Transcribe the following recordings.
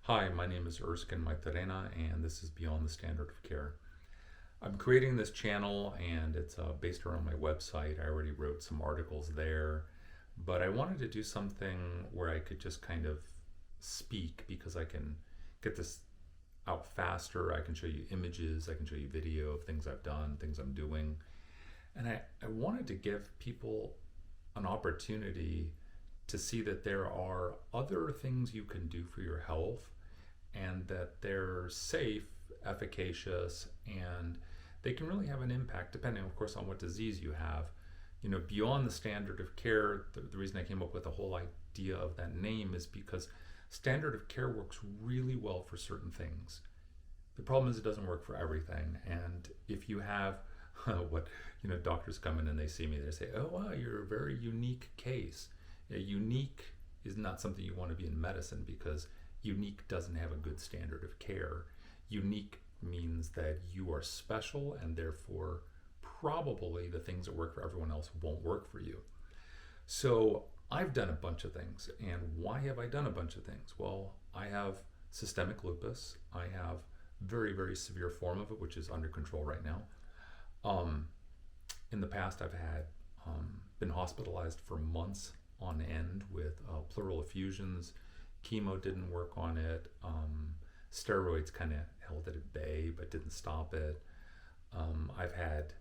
Hi, my name is Erskine Maitarena, and this is Beyond the Standard of Care. I'm creating this channel, and it's based around my website. I already wrote some articles there, but I wanted to do something where I could just kind of speak because I can get this out faster. I can show you images, I can show you video of things I've done, things I'm doing. And I wanted to give people an opportunity to see that there are other things you can do for your health and that they're safe, efficacious, and they can really have an impact depending, of course, on what disease you have. Beyond the standard of care, the reason I came up with the whole idea of that name is because standard of care works really well for certain things. The problem is it doesn't work for everything. And if you have what, doctors come in and they see me, they say, oh, wow, you're a very unique case. Unique is not something you want to be in medicine because unique doesn't have a good standard of care. Unique means that you are special and therefore probably the things that work for everyone else won't work for you. So I've done a bunch of things. And why have I done a bunch of things? Well, I have systemic lupus. I have very, very severe form of it, which is under control right now. In the past, I've had been hospitalized for months on end with pleural effusions. Chemo didn't work on it. Steroids kind of held it at bay but didn't stop it. I've had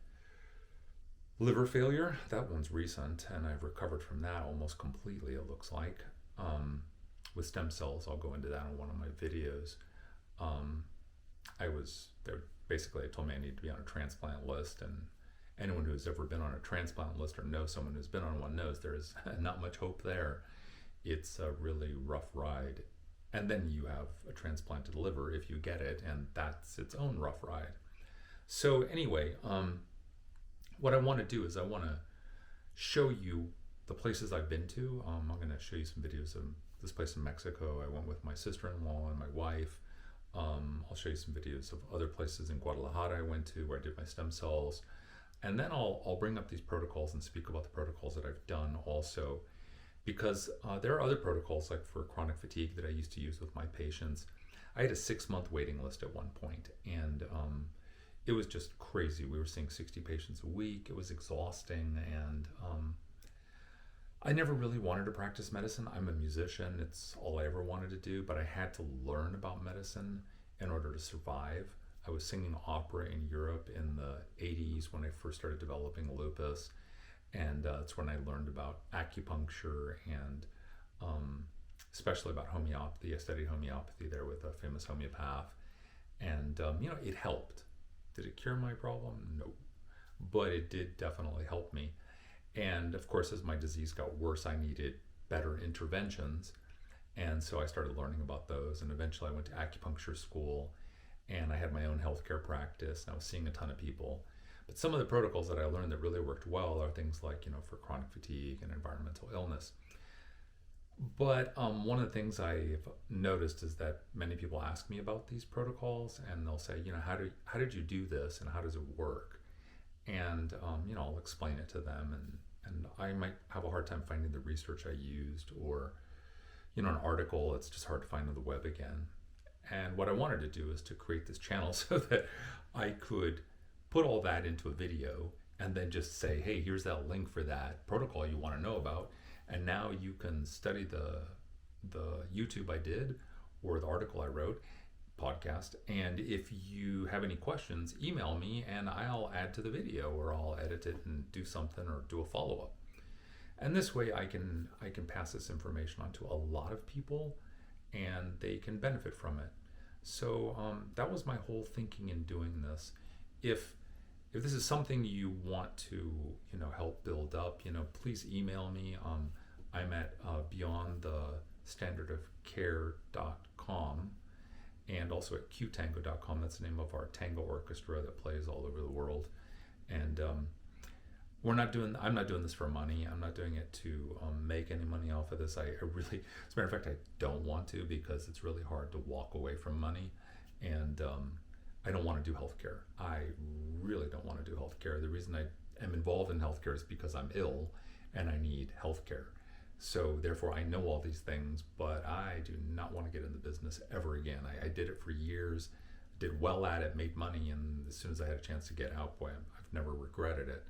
liver failure. That one's recent, and I've recovered from that almost completely, it looks like. With stem cells, I'll go into that in one of my videos. They told me I need to be on a transplant list, and anyone who's ever been on a transplant list or knows someone who's been on one knows there's not much hope there. It's a really rough ride. And then you have a transplanted liver if you get it, and that's its own rough ride. So anyway, what I want to do is I want to show you the places I've been to. I'm going to show you some videos of this place in Mexico. I went with my sister-in-law and my wife. I'll show you some videos of other places in Guadalajara I went to where I did my stem cells. And then I'll bring up these protocols and speak about the protocols that I've done also, because there are other protocols like for chronic fatigue that I used to use with my patients. I had a 6-month waiting list at one point, and it was just crazy. We were seeing 60 patients a week. It was exhausting, and I never really wanted to practice medicine. I'm a musician. It's all I ever wanted to do, but I had to learn about medicine in order to survive. I was singing opera in Europe in the 80s when I first started developing lupus, and that's when I learned about acupuncture and especially about homeopathy. I studied homeopathy there with a famous homeopath, and it helped. Did it cure my problem? No, but it did definitely help me. And of course, as my disease got worse, I needed better interventions, and so I started learning about those, and eventually I went to acupuncture school, and I had my own healthcare practice, and I was seeing a ton of people. But some of the protocols that I learned that really worked well are things like, for chronic fatigue and environmental illness. But one of the things I've noticed is that many people ask me about these protocols, and they'll say, how did you do this, and how does it work? And I'll explain it to them, and I might have a hard time finding the research I used, or an article it's just hard to find on the web again. And what I wanted to do is to create this channel so that I could put all that into a video and then just say, hey, here's that link for that protocol you want to know about, and now you can study the YouTube I did or the article I wrote, podcast, and if you have any questions, email me and I'll add to the video, or I'll edit it and do something or do a follow-up. And this way I can pass this information on to a lot of people and they can benefit from it. So that was my whole thinking in doing this. If this is something you want to help build up, please email me. I'm at beyondthestandardofcare.com, and also at qtango.com. That's the name of our tango orchestra that plays all over the world. And I'm not doing this for money. I'm not doing it to make any money off of this. I really, as a matter of fact, I don't want to, because it's really hard to walk away from money, and I don't want to do healthcare. I really don't want to do healthcare. The reason I am involved in healthcare is because I'm ill and I need healthcare. So therefore, I know all these things, but I do not want to get in the business ever again. I did it for years, did well at it, made money, and as soon as I had a chance to get out, boy, I've never regretted it.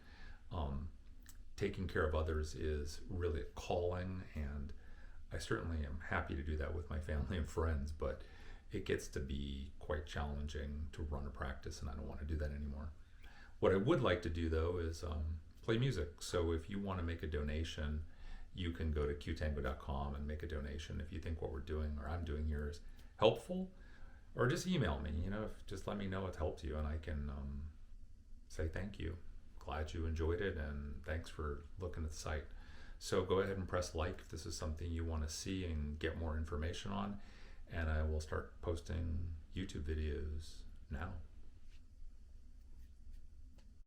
Um, Taking care of others is really a calling, and I certainly am happy to do that with my family and friends, but it gets to be quite challenging to run a practice, and I don't want to do that anymore. What I would like to do though is play music. So if you want to make a donation, you can go to qtango.com and make a donation if you think what we're doing or I'm doing here is helpful, or just email me. Just let me know it's helped you, and I can say thank you. Glad you enjoyed it, and thanks for looking at the site. So go ahead and press like if this is something you want to see and get more information on, and I will start posting YouTube videos now.